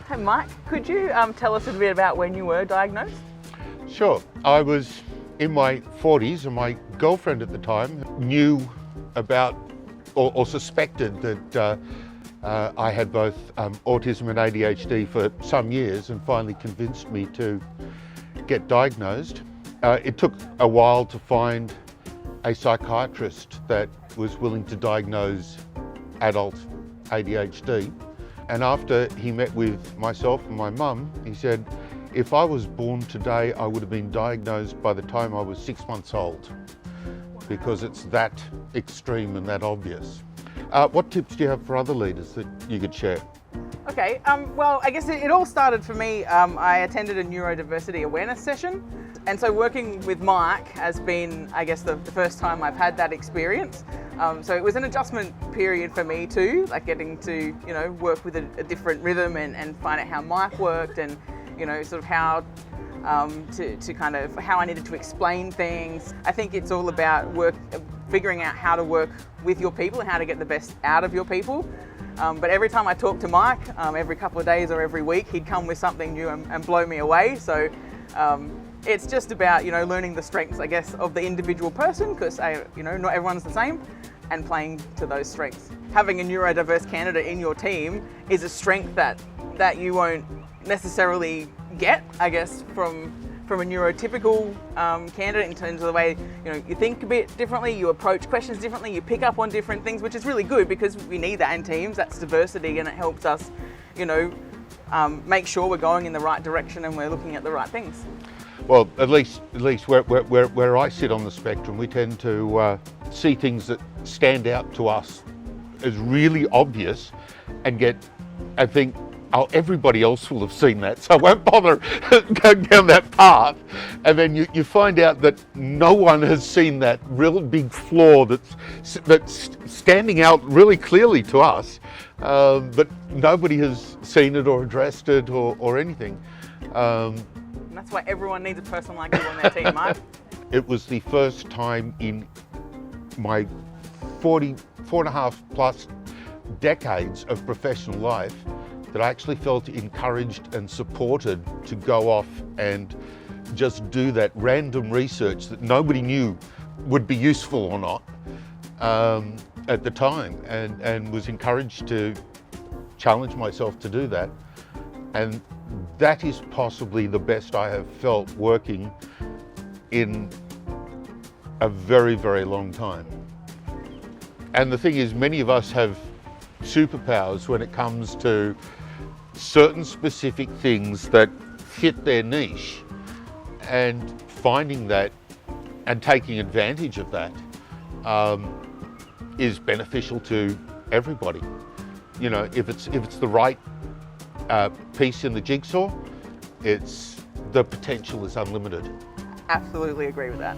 Hey Mike, could you tell us a bit about when you were diagnosed? Sure. I was in my 40s and my girlfriend at the time knew about or suspected that I had both autism and ADHD for some years, and finally convinced me to get diagnosed. It took a while to find a psychiatrist that was willing to diagnose adult ADHD. And after he met with myself and my mum, he said, if I was born today, I would have been diagnosed by the time I was 6 months old, because it's that extreme and that obvious. What tips do you have for other leaders that you could share? Okay, well, I guess it all started for me. I attended a neurodiversity awareness session, and so working with Mike has been, I guess, the first time I've had that experience. So it was an adjustment period for me too, like getting to, work with a different rhythm and find out how Mike worked, and, sort of how to kind of how I needed to explain things. I think it's all about figuring out how to work with your people and how to get the best out of your people. But every time I talked to Mike, every couple of days or every week, he'd come with something new and blow me away. So it's just about, learning the strengths, I guess, of the individual person, because, not everyone's the same, and playing to those strengths. Having a neurodiverse candidate in your team is a strength that you won't necessarily get, I guess, from a neurotypical candidate, in terms of the way you think a bit differently, you approach questions differently, you pick up on different things, which is really good because we need that in teams. That's diversity, and it helps us, make sure we're going in the right direction and we're looking at the right things. Well, at least where I sit on the spectrum, we tend to see things that stand out to us as really obvious and think, oh, everybody else will have seen that, so I won't bother going down that path. And then you find out that no one has seen that real big flaw that's standing out really clearly to us, but nobody has seen it or addressed it or anything. And that's why everyone needs a person like you on their team, Mike. It was the first time in my 4 and a half plus decades of professional life that I actually felt encouraged and supported to go off and just do that random research that nobody knew would be useful or not at the time, and was encouraged to challenge myself to do that. And that is possibly the best I have felt working in a very, very long time. And the thing is, many of us have superpowers when it comes to certain specific things that fit their niche, and finding that and taking advantage of that is beneficial to everybody. If it's the right piece in the jigsaw, the potential is unlimited. Absolutely agree with that.